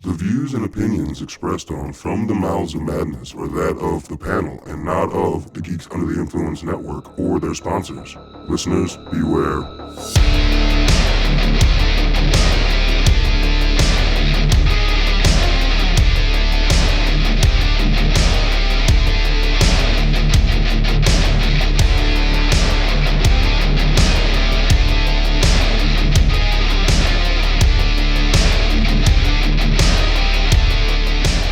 The views and opinions expressed on From the Mouths of Madness are that of the panel and not of the Geeks Under the Influence Network or their sponsors. Listeners, beware.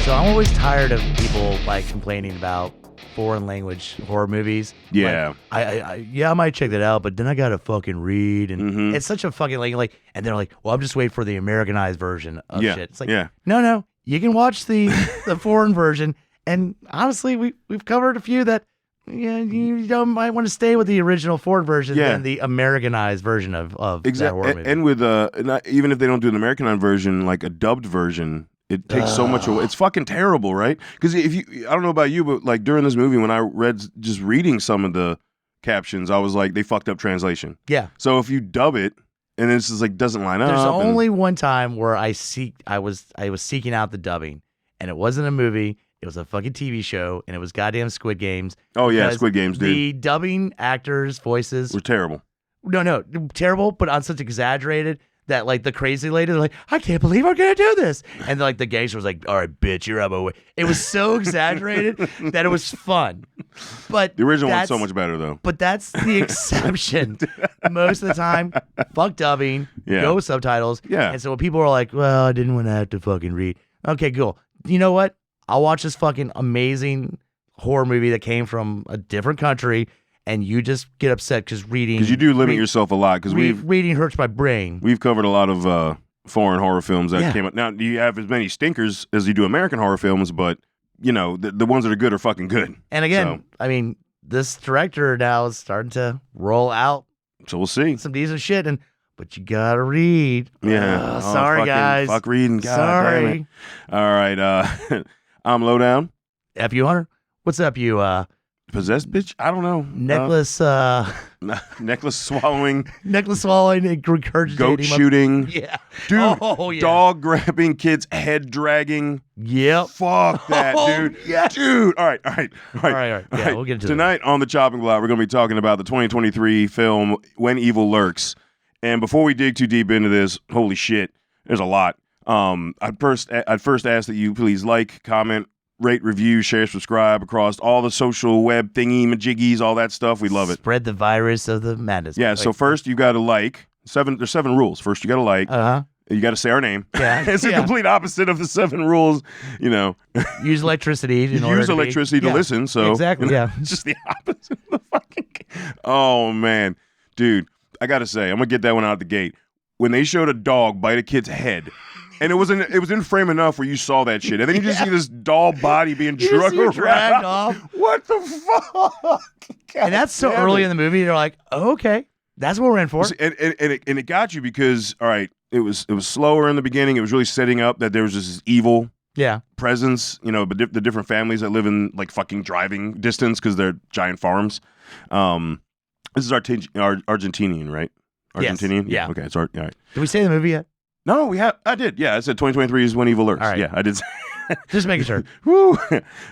So I'm always tired of people like complaining about foreign language horror movies. Yeah. Like, I might check that out, but then I gotta fucking read, and it's such a fucking like, and they're like, well, I'm just waiting for the Americanized version of shit. It's like, no, you can watch the foreign version, and honestly, we've covered a few that you might want to stay with the original foreign version than the Americanized version of that horror movie. And with even if they don't do an Americanized version, like a dubbed version. It takes so much away. It's fucking terrible, right? Because I don't know about you, but like during this movie, when I just reading some of the captions, I was like, they fucked up translation. Yeah. So if you dub it, and it's just like doesn't line up. There's only one time where I was seeking out the dubbing, and it wasn't a movie. It was a fucking TV show, and it was goddamn Squid Games. Oh yeah, Squid Games, dude. The dubbing actors' voices were terrible. No, terrible, but on such exaggerated. That like the crazy lady, they're like, I can't believe I'm gonna do this, and like the gangster was like, all right, bitch, you're out of my way. It was so exaggerated that it was fun, but the original one's so much better though. But that's the exception. Most of the time, fuck dubbing, go with subtitles. Yeah. And so when people are like, well, I didn't want to have to fucking read. Okay, cool. You know what? I'll watch this fucking amazing horror movie that came from a different country. And you just get upset because reading. Because you do limit yourself a lot. Because reading hurts my brain. We've covered a lot of foreign horror films that came out. Now, you have as many stinkers as you do American horror films, but you know the ones that are good are fucking good. And again, I mean, this director now is starting to roll out. So we'll see some decent shit, but you gotta read. Yeah. Sorry, guys. Fuck reading. God sorry. Damn it. All right. I'm Lowdown. F you, Hunter. What's up, you? Possessed bitch? I don't know. Necklace necklace swallowing. Necklace swallowing and regurgitating. Goat shooting. Yeah. Dude, dog grabbing, kids head dragging. Yep. Fuck that, dude. Yes. Dude. All right. Yeah, we'll get into Tonight on the chopping block, we're going to be talking about the 2023 film When Evil Lurks. And before we dig too deep into this, holy shit, there's a lot. I'd first ask that you please like, comment, rate, review, share, subscribe across all the social web thingy-majiggies, all that stuff. We love it. Spread the virus of the madness. Yeah, so first you got to like. There's 7 rules. First you got to like. You got to say our name. Yeah. It's the complete opposite of the 7 rules, you know. Use electricity to listen, so. Exactly, It's just the opposite of the fucking. Oh, man. Dude, I got to say, I'm going to get that one out the gate. When they showed a dog bite a kid's head, and it was in frame enough where you saw that shit. And then you just see this doll body being dragged off. What the fuck? God, and that's so early in the movie. You're like, oh, okay, that's what we're in for. And it got you because, all right, it was slower in the beginning. It was really setting up that there was this evil presence, you know, but the different families that live in like fucking driving distance because they're giant farms. This is Argentinian, right? Argentinian? Yes. Yeah. Okay, it's all right. Did we say the movie yet? No, I did. Yeah, I said 2023's When Evil Lurks. All right. Yeah, I did. Just making sure. Woo.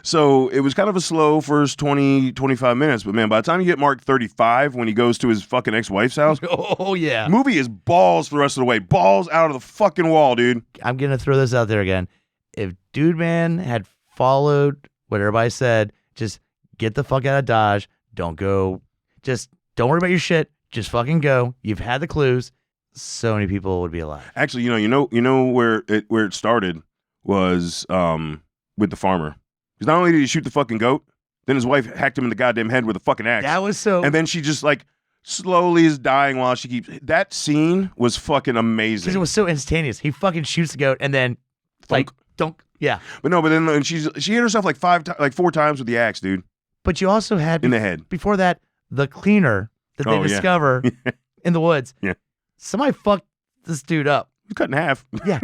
So it was kind of a slow first 20, 25 minutes, but man, by the time you get Mark 35, when he goes to his fucking ex-wife's house, oh yeah, movie is balls for the rest of the way. Balls out of the fucking wall, dude. I'm gonna throw this out there again. If Dude Man had followed what everybody said, just get the fuck out of Dodge. Don't go. Just don't worry about your shit. Just fucking go. You've had the clues. So many people would be alive. Actually, you know where it started was with the farmer. Because not only did he shoot the fucking goat, then his wife hacked him in the goddamn head with a fucking axe. That was so. And then she just like slowly is dying while she keeps. That scene was fucking amazing. Because it was so instantaneous. He fucking shoots the goat and then like don't. Yeah. But then she hit herself like 4 times with the axe, dude. But you also had in the head before that the cleaner that they discover in the woods. Yeah. Somebody fucked this dude up. He's cut in half. Yeah.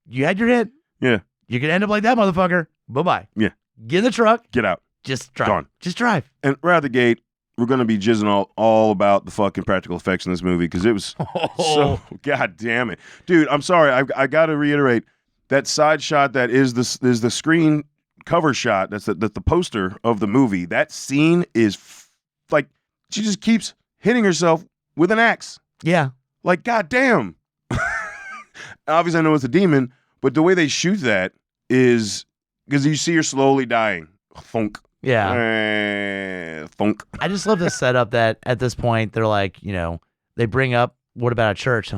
You had your hit. Yeah. You could end up like that motherfucker. Bye-bye. Yeah. Get in the truck. Get out. Just drive. Gone. Just drive. And right out the gate, we're going to be jizzing all about the fucking practical effects in this movie because it was so, god damn it. Dude, I'm sorry. I got to reiterate, that side shot that is the screen cover shot. That's the poster of the movie. That scene is like she just keeps hitting herself with an axe. Yeah. Like, goddamn. Obviously, I know it's a demon, but the way they shoot that is because you see her slowly dying. Thunk. Yeah. Thunk. I just love the setup that at this point they're like, they bring up, what about a church?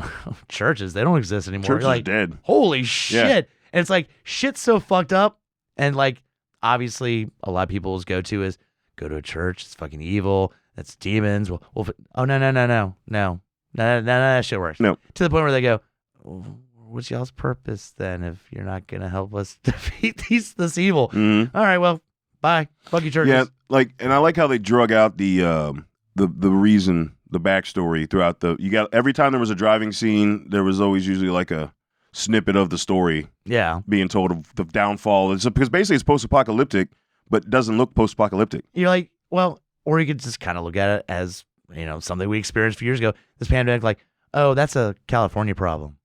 Churches, they don't exist anymore. Church is like, dead. Holy shit. Yeah. And it's like, shit's so fucked up. And like, obviously, a lot of people's go-to is go to a church. It's fucking evil. That's demons. No. None of that shit works. No. To the point where they go, what's y'all's purpose then if you're not going to help us defeat this evil? Mm-hmm. All right, well, bye. Fuck you, churches. Yeah, and I like how they drug out the reason, the backstory throughout every time there was a driving scene, there was always usually like a snippet of the story. Yeah. Being told of the downfall. Because basically it's post-apocalyptic, but doesn't look post-apocalyptic. You're like, well, or you could just kind of look at it as, something we experienced a few years ago. This pandemic, like, oh, that's a California problem.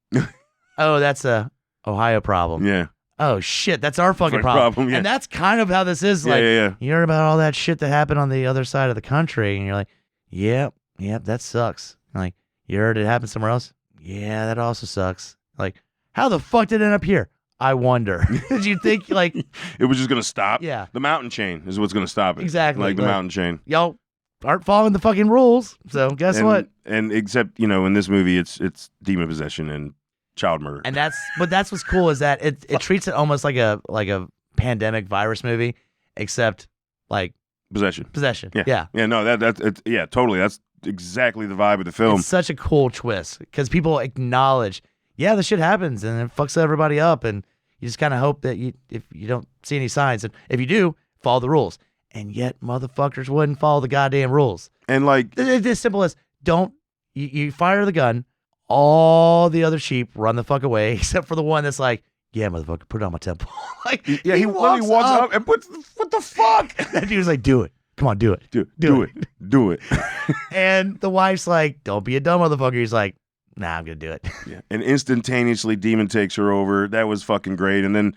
Oh, that's a Ohio problem. Yeah. Oh, shit, that's our fucking problem. Yeah. And that's kind of how this is. Like, you heard about all that shit that happened on the other side of the country, and you're like, yep, that sucks. And like, you heard it happened somewhere else? Yeah, that also sucks. Like, how the fuck did it end up here? I wonder. Did you think, like... it was just going to stop? Yeah. The mountain chain is what's going to stop it. Exactly. Like the mountain chain. Y'all aren't following the fucking rules, so guess what? And except, in this movie, it's demon possession and child murder. And that's what's cool is that it treats it almost like a pandemic virus movie, except like possession. Yeah. Yeah. No, totally. That's exactly the vibe of the film. It's such a cool twist because people acknowledge, the shit happens and it fucks everybody up, and you just kind of hope that if you don't see any signs, and if you do, follow the rules. And yet, motherfuckers wouldn't follow the goddamn rules. And like, it's as simple as you fire the gun. All the other sheep run the fuck away, except for the one that's like, yeah, motherfucker, put it on my temple. Like, yeah, he walks up and puts, what the fuck? That dude's like, do it. Come on, do it. Do it. And the wife's like, don't be a dumb motherfucker. He's like, nah, I'm going to do it. Yeah. And instantaneously, demon takes her over. That was fucking great. And then,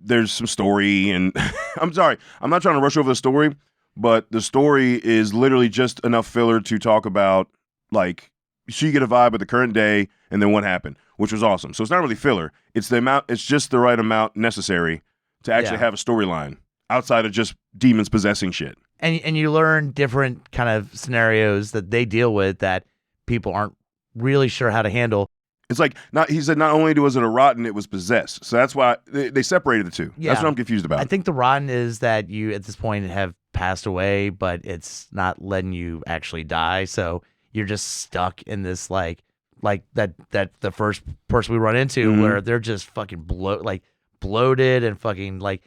there's some story, and I'm sorry, I'm not trying to rush over the story, but the story is literally just enough filler to talk about, like, so you get a vibe of the current day and then what happened, which was awesome. So it's not really filler. It's just the right amount necessary to actually have a storyline outside of just demons possessing shit. And you learn different kind of scenarios that they deal with that people aren't really sure how to handle. It's like, he said not only was it a rotten, it was possessed. So that's why they separated the two. Yeah. That's what I'm confused about. I think the rotten is that you, at this point, have passed away, but it's not letting you actually die. So you're just stuck in this, like that the first person we run into where they're just fucking bloated and fucking like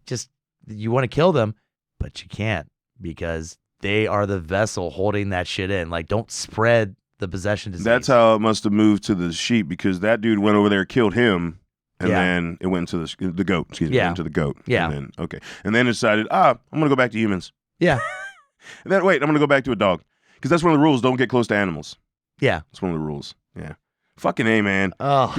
just, you want to kill them, but you can't because they are the vessel holding that shit in. Like, don't spread the possession disease. That's how it must have moved to the sheep, because that dude went over there, killed him, and then it went to the goat. Excuse me, went to the goat. Yeah. And then decided, I'm gonna go back to humans. Yeah. And then I'm gonna go back to a dog, because that's one of the rules. Don't get close to animals. Yeah, it's one of the rules. Yeah. Fucking A, man. Oh,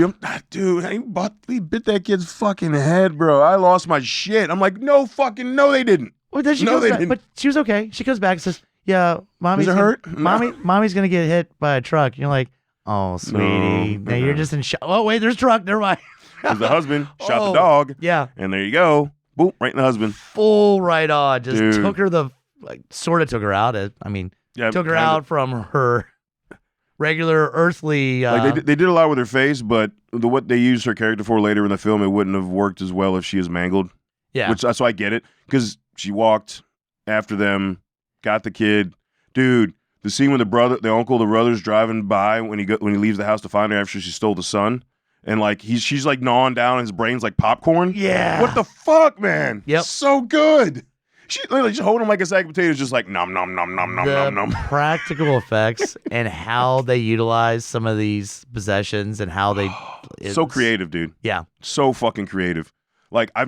dude, he bit that kid's fucking head, bro. I lost my shit. I'm like, no, they didn't. Well, then she goes back, but she was okay. She comes back and says, yeah, mommy's hurt? Mommy's gonna get hit by a truck. You're like, oh, sweetie, now you're just in shock. Oh, wait, there's a truck. Never mind. Because the husband shot the dog. Yeah. And there you go. Boom, right in the husband. Full right on. Just took her sort of took her out. Took her out from her regular earthly. Like they did a lot with her face, but what they used her character for later in the film, it wouldn't have worked as well if she was mangled. Yeah. So I get it, because she walked after them, got the kid. Dude, the scene when the brother's driving by when he leaves the house to find her after she stole the son, and like she's like gnawing down, and his brain's like popcorn. Yeah. What the fuck, man? Yep. So good. She literally just holding him like a sack of potatoes, just like nom nom nom nom nom nom nom. Practical effects and how they utilize some of these possessions and how they so creative, dude. Yeah. So fucking creative. Like I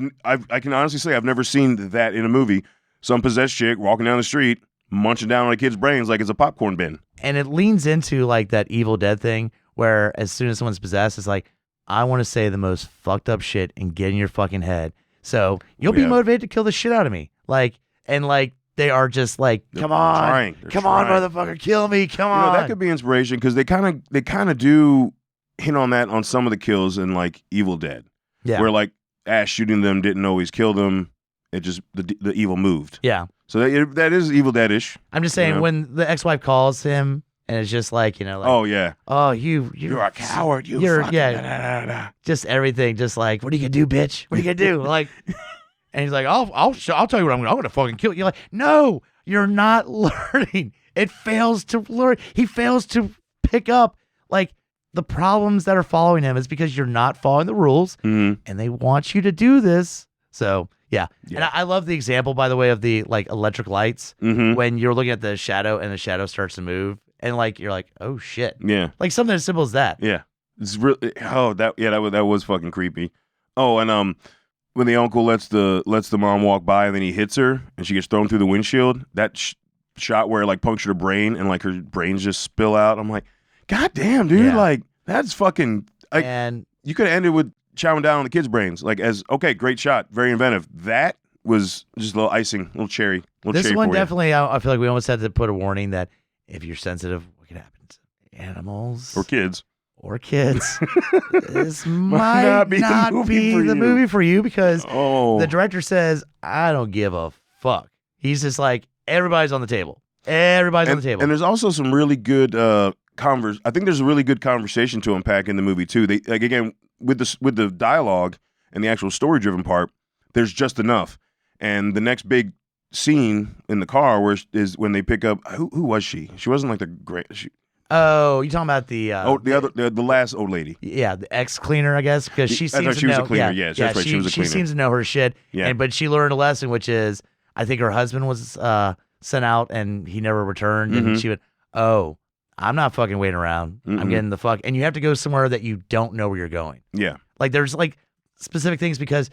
can honestly say I've never seen that in a movie. Some possessed chick walking down the street, munching down on a kid's brains like it's a popcorn bin. And it leans into like that Evil Dead thing where as soon as someone's possessed, it's like, I want to say the most fucked up shit and get in your fucking head. So you'll be motivated to kill the shit out of me. Like, and like, they are just like, come on, motherfucker, kill me, come on. That could be inspiration because they kind of do hint on that on some of the kills in like Evil Dead, where like Ash shooting them didn't always kill them. It just the evil moved. Yeah. So that is Evil Dead-ish. I'm just saying when the ex-wife calls him and it's just like, like, oh yeah, oh you're a coward, you're fucking, just everything, just like, what are you gonna do, bitch? What are you gonna do? Like. And he's like, I'll tell you what I'm gonna fucking kill you. You're like, no, you're not learning. It fails to learn. He fails to pick up like the problems that are following him is because you're not following the rules, and they want you to do this. So yeah. And I love the example, by the way, of the like electric lights when you're looking at the shadow and the shadow starts to move, and like you're like, oh shit, like something as simple as that. Yeah, it's really that was fucking creepy. Oh, and when the uncle lets the mom walk by and then he hits her and she gets thrown through the windshield, that shot where it like punctured her brain and like her brains just spill out. I'm like, God damn, dude, like that's fucking. Like, and you could have ended with chowing down on the kids' brains. Like, okay, great shot, very inventive. That was just a little icing, a little cherry. This one definitely, I feel like we almost had to put a warning that if you're sensitive, what can happen to animals or kids. This might not be the movie for you because the director says, I don't give a fuck. He's just like, everybody's on the table. Everybody's on the table. And there's also some really good I think there's a really good conversation to unpack in the movie too. They like again with the dialogue and the actual story-driven part, there's just enough. And the next big scene in the car is when they pick up who was she? She wasn't like the great Oh, you talking about the last old lady? Yeah, the ex-cleaner, I guess, because she seems to know. She was a cleaner. Yeah, that's right. She was a cleaner. She seems to know her shit. Yeah, but she learned a lesson, which is I think her husband was sent out and he never returned, and she went, "Oh, I'm not fucking waiting around. I'm getting the fuck." And you have to go somewhere that you don't know where you're going. Yeah, like there's like specific things because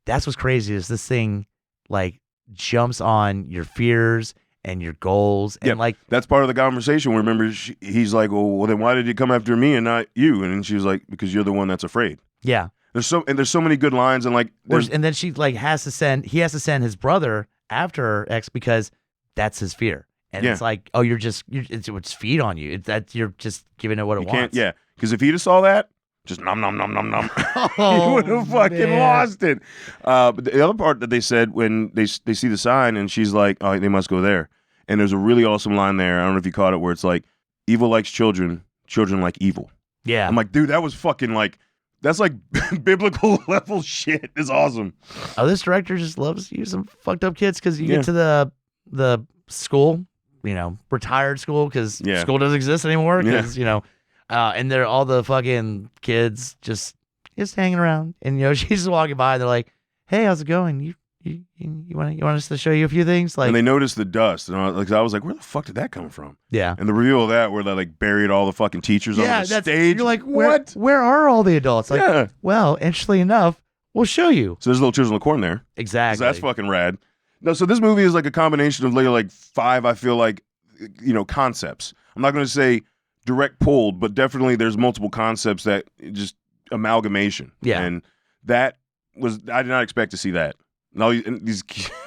that's what's crazy is this thing like jumps on your fears and your goals, and like that's part of the conversation. Remember, he's like, "Well, then why did you come after me and not you?" And she's like, "Because you're the one that's afraid." Yeah, there's so many good lines, and like, and then she like has to send his brother after her ex because that's his fear, and it's like, oh, it's feed on you. It's that you're just giving it what it wants. Yeah, because if he'd have saw that, just nom nom nom nom nom, he would have fucking lost it. But the other part that they said when they see the sign and she's like, "Oh, they must go there." And there's a really awesome line there. I don't know if you caught it, where it's like, "Evil likes children, children like evil." Yeah, I'm like, dude, that was fucking like, that's like biblical level shit. It's awesome. Oh, this director just loves you some fucked up kids because you get to the school, retired school because school doesn't exist anymore because and they're all the fucking kids just hanging around, and she's just walking by and they're like, "Hey, how's it going? You want us to show you a few things?" Like, and they noticed the dust, and I was like, "Where the fuck did that come from?" Yeah, and the reveal of that, where they like buried all the fucking teachers on the stage. You're like, what? Where are all the adults? Like, well, interestingly enough, we'll show you. So there's little children in the corn there. Exactly. So that's fucking rad. No, so this movie is like a combination of like 5. I feel like concepts. I'm not going to say direct pulled, but definitely there's multiple concepts that just amalgamation. Yeah, and that was I did not expect to see that. No, these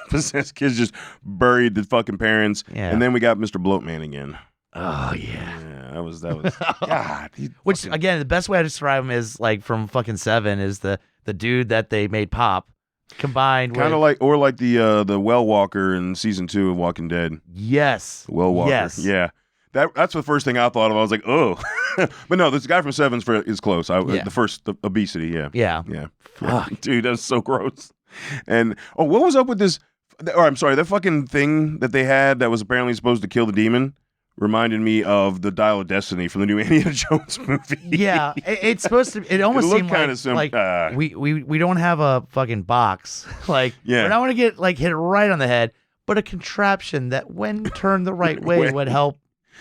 possessed kids just buried the fucking parents, and then we got Mr. Bloatman again. Oh yeah, that was God. Which again, the best way to describe him is like from fucking Seven is the dude that they made pop, combined kind of like the well walker in season 2 of Walking Dead. Yes, the well walker. Yes, yeah. That's the first thing I thought of. I was like, oh, but no, this guy from Seven is close. The obesity. Yeah. Fuck, dude, that's so gross. And what was up with this? Or I'm sorry, that fucking thing that they had that was apparently supposed to kill the demon reminded me of the Dial of Destiny from the new Indiana Jones movie. Yeah, it's supposed to. It almost seemed like we don't have a fucking box. Like, we're not going to get like hit right on the head, but a contraption that, when turned the right way, would help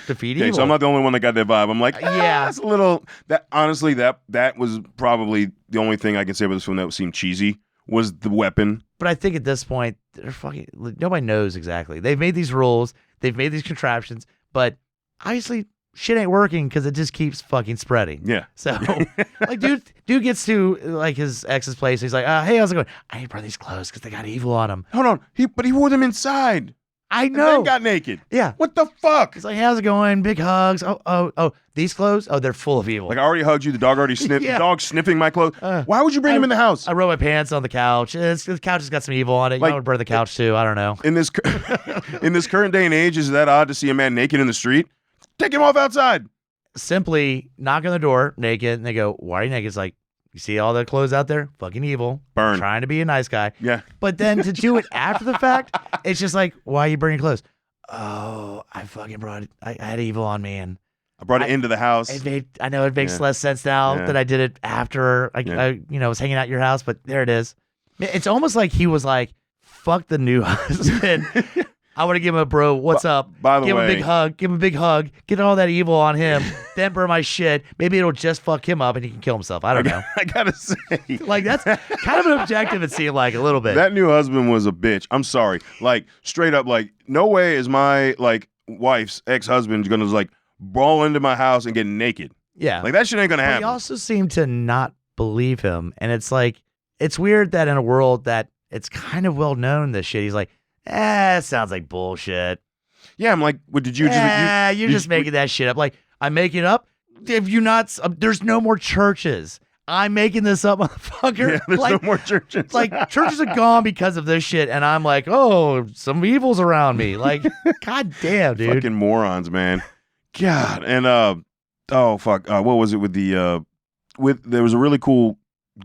defeat evil. So I'm not the only one that got that vibe. I'm like, that's a little. That honestly, that was probably the only thing I can say about this film that seemed cheesy. Was the weapon. But I think at this point, they're fucking, nobody knows exactly. They've made these rules, they've made these contraptions, but obviously shit ain't working because it just keeps fucking spreading. Yeah. So, like, dude gets to like his ex's place. He's like, hey, how's it going? I need to burn these clothes because they got evil on them. Hold on. But he wore them inside. I know. And then got naked. Yeah. What the fuck? He's like, how's it going? Big hugs. Oh, these clothes? Oh, they're full of evil. Like, I already hugged you. The dog already sniffed. Yeah. The dog sniffing my clothes. Why would you bring him in the house? I wrote my pants on the couch. The couch has got some evil on it. Like, I would burn the couch too. I don't know. In this current day and age, is it that odd to see a man naked in the street? Take him off outside. Simply knock on the door naked, and they go, why are you naked? It's like, you see all the clothes out there? Fucking evil. Burn. Trying to be a nice guy. Yeah. But then to do it after the fact, it's just like, why are you burning clothes? Oh, I had evil on me, and I brought it into the house. I know it makes less sense now that I did it after I was hanging out at your house, but there it is. It's almost like he was like, fuck the new husband. I want to give him a bro, what's up? By the way, give him a big hug, get all that evil on him, then burn my shit. Maybe it'll just fuck him up and he can kill himself. I don't know. I gotta say, like, that's kind of an objective, it seemed like, a little bit. That new husband was a bitch. I'm sorry. Like, straight up, like, no way is my like wife's ex-husband gonna like brawl into my house and get naked. Yeah. Like, that shit ain't gonna happen. He also seemed to not believe him. And it's like, it's weird that in a world that it's kind of well known, this shit, he's like, it sounds like bullshit. Yeah, I'm like, what did you just... You're just making that shit up. Like, I'm making it up? If you not... there's no more churches. I'm making this up, motherfucker. Yeah, there's no more churches. Like, churches are gone because of this shit, and I'm like, oh, some evil's around me. Like, god damn, dude. Fucking morons, man. God. And, oh, fuck. What was it with the... there was a really cool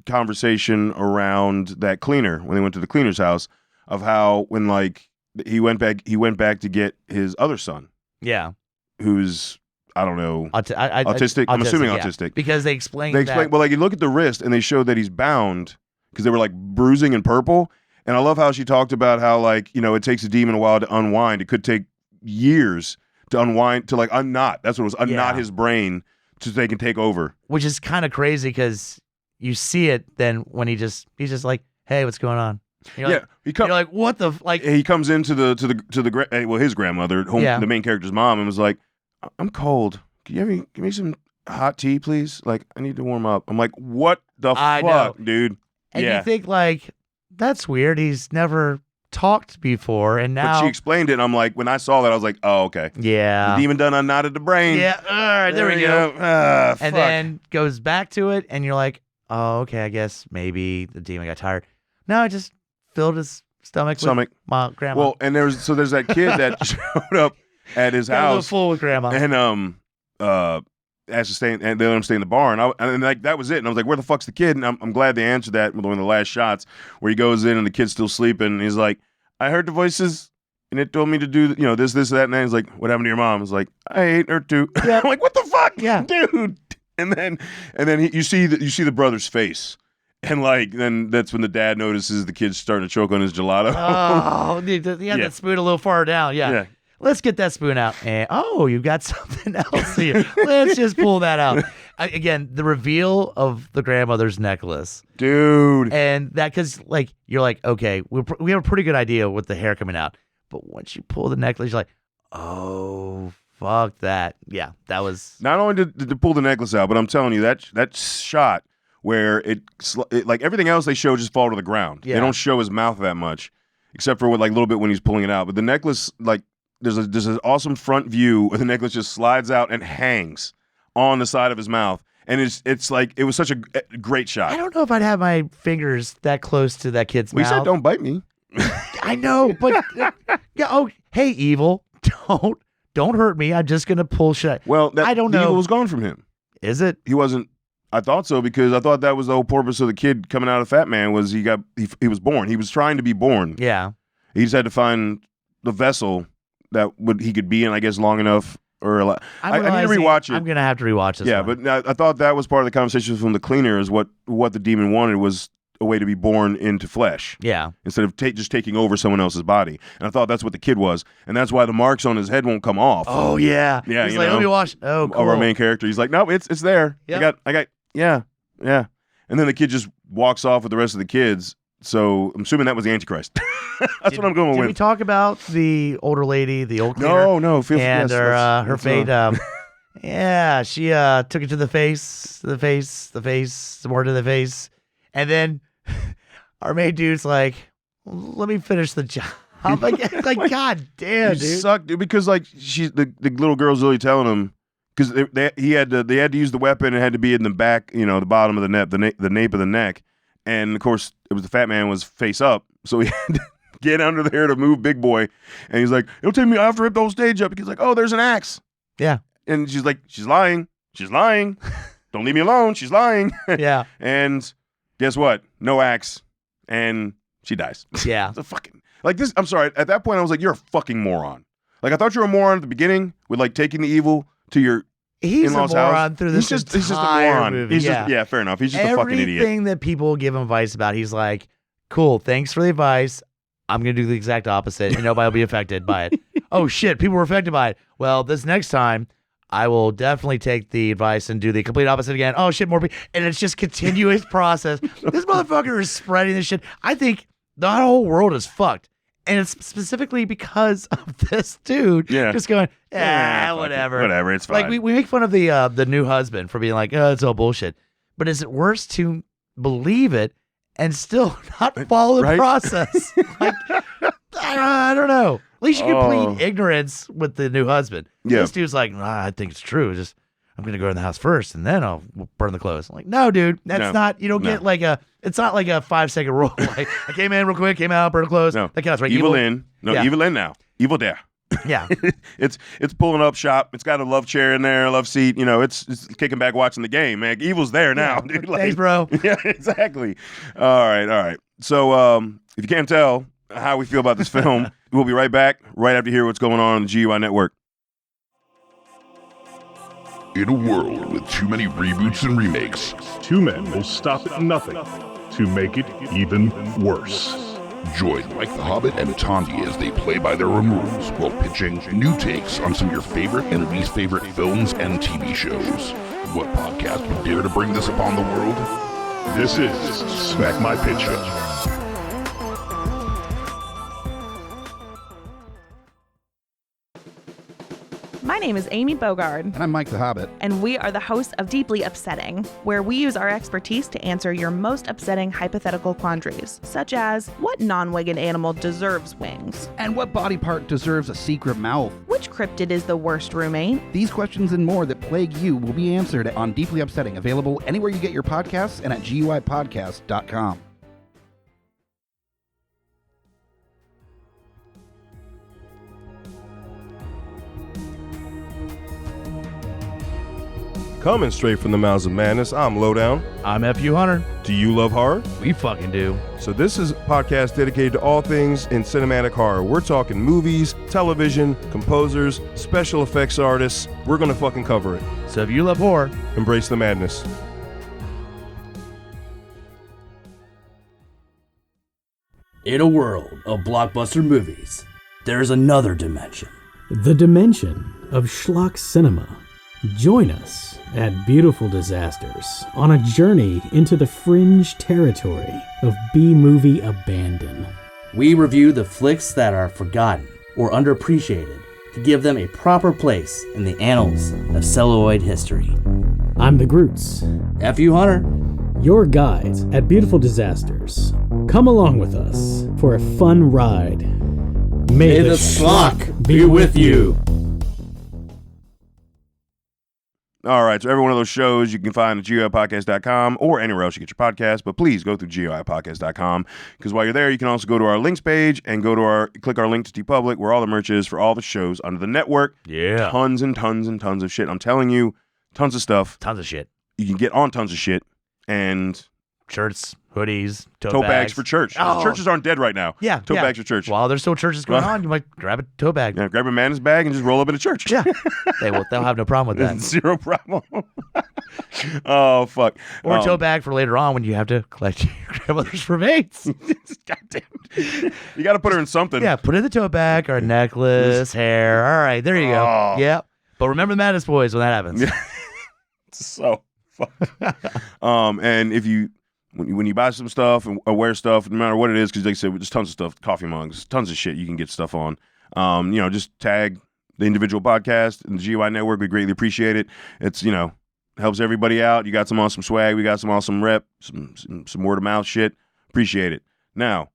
conversation around that cleaner, when they went to the cleaner's house, of how when like he went back to get his other son. Yeah. Who's, I don't know, autistic. I'm assuming yeah. autistic. Because they explained well, like, you look at the wrist and they showed that he's bound because they were like bruising and purple. And I love how she talked about how, like, you know, it takes a demon a while to unwind. It could take years to unwind, to like unknot. That's what it was, unknot his brain so they can take over. Which is kind of crazy because you see it then when he's just like, hey, what's going on? You're yeah, like, you're like, what the like? He comes into his grandmother, the main character's mom, and was like, "I'm cold. Can you give me some hot tea, please? Like, I need to warm up." I'm like, "What the fuck, dude?" And you think like, that's weird. He's never talked before, and now. But she explained it, and I'm like, when I saw that, I was like, "Oh, okay." Yeah. The demon done unknotted the brain. Yeah. All right, there we go. And fuck. Then goes back to it, and you're like, "Oh, okay. I guess maybe the demon got tired." No, it just filled his stomach with my grandma. Well, and there's that kid that showed up at his house, a little full with grandma, and asked to stay, and they let him stay in the bar, and like that was it. And I was like, "Where the fuck's the kid?" And I'm glad they answered that with one of the last shots where he goes in and the kid's still sleeping, and he's like, "I heard the voices, and it told me to do this, that, and that." He's like, "What happened to your mom?" I was like, "I ate her too." Yeah. I'm like, "What the fuck, dude?" And then you see the brother's face. And like, then that's when the dad notices the kid's starting to choke on his gelato. Oh, that spoon a little far down. Yeah. Let's get that spoon out. And you've got something else here. Let's just pull that out. Again, the reveal of the grandmother's necklace, dude. And that, because like you're like, okay, we have a pretty good idea with the hair coming out, but once you pull the necklace, you're like, oh, fuck that. Yeah, that was not only did they pull the necklace out, but I'm telling you that shot. Where it like everything else they show just fall to the ground. Yeah. They don't show his mouth that much, except for like a little bit when he's pulling it out. But the necklace, like there's an awesome front view where the necklace just slides out and hangs on the side of his mouth, and it's like it was such a great shot. I don't know if I'd have my fingers that close to that kid's mouth. We said don't bite me. I know, but hey, evil, don't hurt me. I'm just gonna pull shit. Well, I don't know. Evil was gone from him. Is it? He wasn't. I thought so because I thought that was the whole purpose of the kid coming out of Fat Man was he was born. He was trying to be born. Yeah. He just had to find the vessel that he could be in, I guess, long enough. Or I need to rewatch it. I'm gonna have to rewatch this. Yeah, one. But I thought that was part of the conversation from the cleaner is what the demon wanted was a way to be born into flesh. Yeah. Instead of just taking over someone else's body. And I thought that's what the kid was. And that's why the marks on his head won't come off. Oh, yeah. Yeah. He's like, let me watch. Oh, cool. Of our main character. He's like, no, it's there. Yep. I got, yeah. And then the kid just walks off with the rest of the kids. So I'm assuming that was the Antichrist. That's what I'm going with. Did we talk about the older lady, the old cleaner? No. And her fate. Yeah, she took it to the face, some more to the face. And then our main dude's like, let me finish the job. Like, God damn, dude. Suck, dude, because like the little girl's really telling him, because they had to use the weapon. It had to be in the back, the bottom of the neck, the nape of the neck. And of course, it was the fat man was face up, so he had to get under there to move Big Boy. And he's like, it'll take me, I have to rip the whole stage up. He's like, oh, there's an axe. Yeah. And she's like, she's lying. Don't leave me alone. She's lying. Yeah. And guess what? No axe. And she dies. Yeah. It's a fucking, like this, I'm sorry. At that point, I was like, you're a fucking moron. Like, I thought you were a moron at the beginning with like taking the evil to your in-laws house. Through this he's just a moron. Movie. He's just, fair enough. He's just a fucking idiot. Everything that people give him advice about, he's like, cool, thanks for the advice. I'm going to do the exact opposite, and nobody will be affected by it. Oh, shit, people were affected by it. Well, this next time, I will definitely take the advice and do the complete opposite again. Oh, shit, more people. And it's just continuous process. This motherfucker is spreading this shit. I think the whole world is fucked. And it's specifically because of this dude just going, whatever. Whatever, it's fine. Like, we make fun of the new husband for being like, oh, it's all bullshit. But is it worse to believe it and still not follow the process? Like, I don't know. At least you can plead ignorance with the new husband. Yeah. This dude's like, I think it's true. Just, I'm going to go in the house first and then I'll burn the clothes. I'm like, no, dude, that's not, you don't get like it's not like a 5-second rule. Like, I came in real quick, came out, burned the clothes. No. That counts, right? Evil in. No, evil in now. Evil there. Yeah. It's pulling up shop. It's got a love chair in there, a love seat. It's kicking back watching the game, man. Evil's there now, dude. Like, thanks, bro. Yeah, exactly. All right. So if you can't tell how we feel about this film, we'll be right back right after you hear what's going on the GUI network. In a world with too many reboots and remakes, two men will stop at nothing to make it even worse. join Mike the Hobbit and Tandy as they play by their own rules while pitching new takes on some of your favorite and least favorite films and TV shows. What podcast would dare to bring this upon the world? This is Smack My Pitch Up. My name is Amy Bogard. And I'm Mike the Hobbit. And we are the hosts of Deeply Upsetting, where we use our expertise to answer your most upsetting hypothetical quandaries, such as, what non-winged animal deserves wings? And what body part deserves a secret mouth? Which cryptid is the worst roommate? These questions and more that plague you will be answered on Deeply Upsetting, available anywhere you get your podcasts and at GUIPodcast.com. Coming straight from the mouths of madness, I'm Lowdown. I'm FU Hunter. Do you love horror? We fucking do. So this is a podcast dedicated to all things in cinematic horror. We're talking movies, television, composers, special effects artists. We're gonna fucking cover it. So if you love horror, embrace the madness. In a world of blockbuster movies, there's another dimension. The dimension of schlock cinema. Join us at Beautiful Disasters on a journey into the fringe territory of B-movie abandon. We review the flicks that are forgotten or underappreciated to give them a proper place in the annals of celluloid history. I'm the Groots. FU Hunter. Your guides at Beautiful Disasters. Come along with us for a fun ride. May the schlock be with you. All right, so every one of those shows you can find at GUIPodcast.com or anywhere else you get your podcast, but please go through GUIPodcast.com, because while you're there, you can also go to our links page and click our link to TeePublic, where all the merch is for all the shows under the network. Yeah. Tons and tons and tons of shit. I'm telling you, tons of stuff. Tons of shit. You can get on tons of shit, and shirts, hoodies, tote bags for church. Oh. Churches aren't dead right now. Yeah. Tote bags for church. While there's still churches going on, you might grab a tote bag. Yeah, grab a man's bag and just roll up in a church. Yeah. They'll have no problem with that. Zero problem. Oh, fuck. Or a tote bag for later on when you have to collect your grandmother's remains. God damn it. You got to put her in something. Yeah, put in the tote bag or a necklace, hair. All right, there you go. Oh. Yeah. But remember the Madness Boys when that happens. So fucked. And if you... When you buy some stuff and wear stuff, no matter what it is, because like I said, there's tons of stuff, coffee mugs, tons of shit you can get stuff on. Just tag the individual podcast and the GUI network. We greatly appreciate it. It's, helps everybody out. You got some awesome swag. We got some awesome rep, some word of mouth shit. Appreciate it. Now,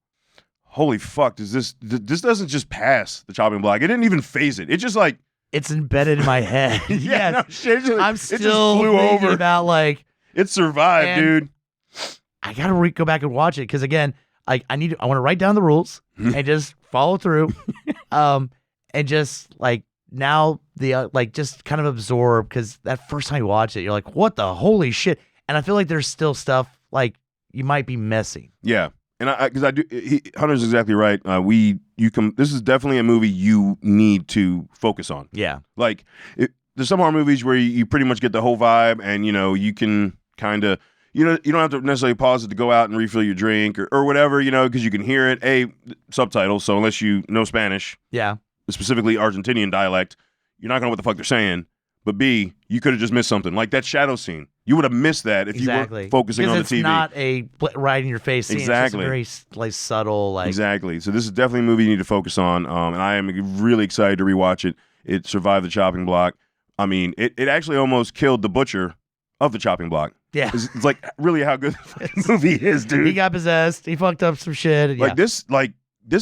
holy fuck, this doesn't just pass the chopping block. It didn't even phase it. It's just like, it's embedded in my head. Yeah, no, shit, I'm still thinking about like it survived, dude. I gotta go back and watch it because again, I want to write down the rules and just follow through, and just like now the just kind of absorb because that first time you watch it, you're like, what the holy shit? And I feel like there's still stuff like you might be missing. Yeah. And because I do, Hunter's exactly right. This is definitely a movie you need to focus on. Yeah. Like, there's some horror movies where you pretty much get the whole vibe, and you can kind of, you don't have to necessarily pause it to go out and refill your drink or whatever, because you can hear it. Subtitles. So unless you know Spanish, yeah, specifically Argentinian dialect, you're not gonna know what the fuck they're saying. But B, you could have just missed something like that shadow scene. You would have missed that if you weren't focusing on the TV. It's not a right in your face scene. Exactly. It's just very subtle. Exactly. So this is definitely a movie you need to focus on. And I am really excited to rewatch it. It survived the chopping block. I mean, it actually almost killed the butcher of the chopping block. Yeah. It's like really how good the movie is, dude. He got possessed. He fucked up some shit. This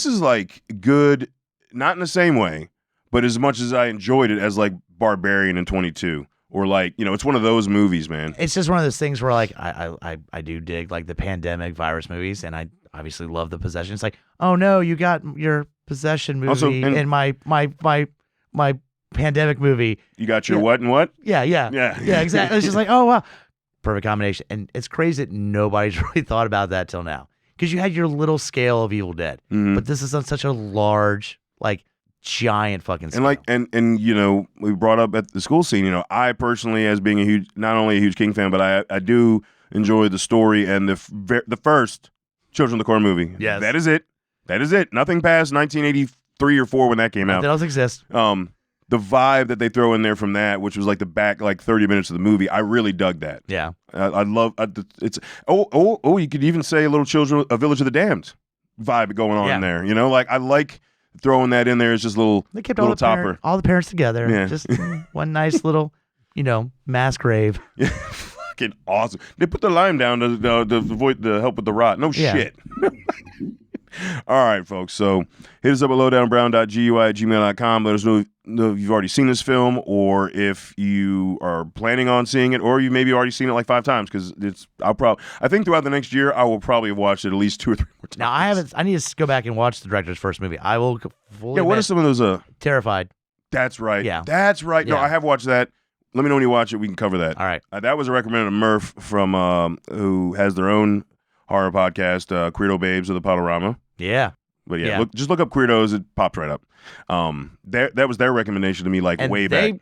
is like good, not in the same way, but as much as I enjoyed it as like Barbarian in 22. Or like, it's one of those movies, man. It's just one of those things where like I do dig like the pandemic virus movies, and I obviously love the possession. It's like, oh no, you got your possession movie also, and my pandemic movie. You got your what and what? Yeah, exactly. It's just like, oh wow, perfect combination. And it's crazy that nobody's really thought about that till now, because you had your little scale of Evil Dead, but this is on such a large giant fucking scale. And we brought up at the school scene, I personally, as being not only a huge King fan, but I do enjoy the story and the first Children of the Corn movie. Yes. That is it. Nothing past 1983 or 4 when that came out. Nothing else exists. The vibe that they throw in there from that, which was like the back 30 minutes of the movie, I really dug that. Yeah. I love it's you could even say a Village of the Damned vibe going on in there. I like throwing that in there is just they kept little topper. All the parents together. Yeah. Just one nice little, mass grave. Yeah, fucking awesome. They put the lime down to help with the rot. No shit. All right, folks. So hit us up at lowdownbrown.gui@gmail.com. Let us know if you've already seen this film, or if you are planning on seeing it, or you maybe already seen it like 5 times. Because I think throughout the next year, I will probably have watched it at least 2 or 3 more times. Now I need to go back and watch the director's first movie. I will fully. Yeah. What are some of those? Terrified. That's right. Yeah. That's right. No, Yeah. I have watched that. Let me know when you watch it. We can cover that. All right. That was a recommended Murph from who has their own horror podcast, Queerdo Babes of the Panorama. Yeah. But yeah. Just look up Queerdos. It popped right up. That was their recommendation to me, and way back.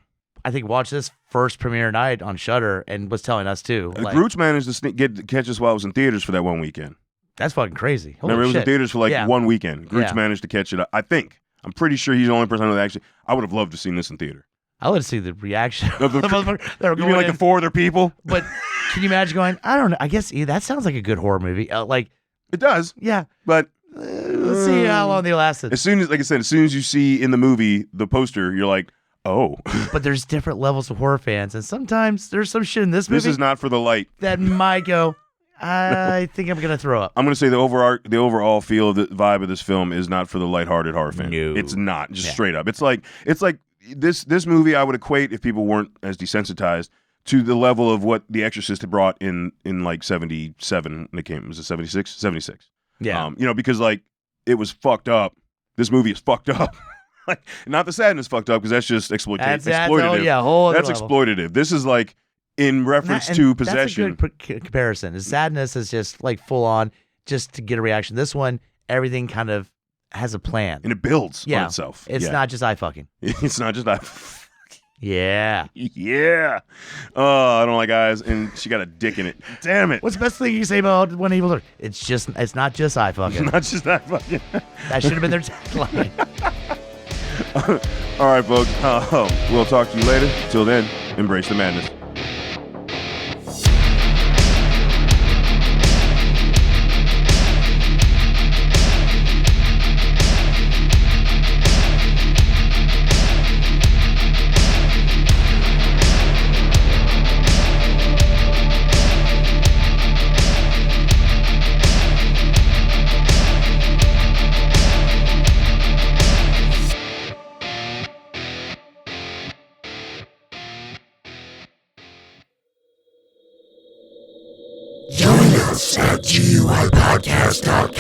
I think watched this first premiere night on Shudder and was telling us too. Roots managed to catch us while I was in theaters for that one weekend. That's fucking crazy. Holy Remember, it was shit. in theaters for one weekend. Roots managed to catch it. I think. I'm pretty sure he's the only person that actually. I would have loved to have seen this in theater. I would see the reaction. You mean like the 4 other people? But can you imagine going? I don't know. I guess that sounds like a good horror movie. It does. Yeah. But let's see how long they lasted. As soon as you see in the movie the poster, you're like, oh. But there's different levels of horror fans, and sometimes there's some shit in this movie. This is not for the light. That might go. I think I'm gonna throw up. I'm gonna say the overall feel of the vibe of this film is not for the lighthearted horror fan. No. It's not. Just straight up. It's like this movie I would equate, if people weren't as desensitized, to the level of what The Exorcist had brought in like 77 when it came. Was it 76? 76. Yeah. Because it was fucked up. This movie is fucked up. Not the sadness fucked up, because that's just exploitative. That's exploitative. This is in reference to possession. That's a good comparison. The sadness is just full on, just to get a reaction. This one, everything kind of has a plan. And it builds on itself. It's not just eye fucking. It's not just eye Yeah. Yeah. Oh, I don't like eyes, and she got a dick in it. Damn it. What's the best thing you say about When Evil Lurks? It's not just eye fucking. It's not just eye fucking. That should have been their tagline. All right, folks. We'll talk to you later. Till then, embrace the madness. Join us at GUIPodcast.com.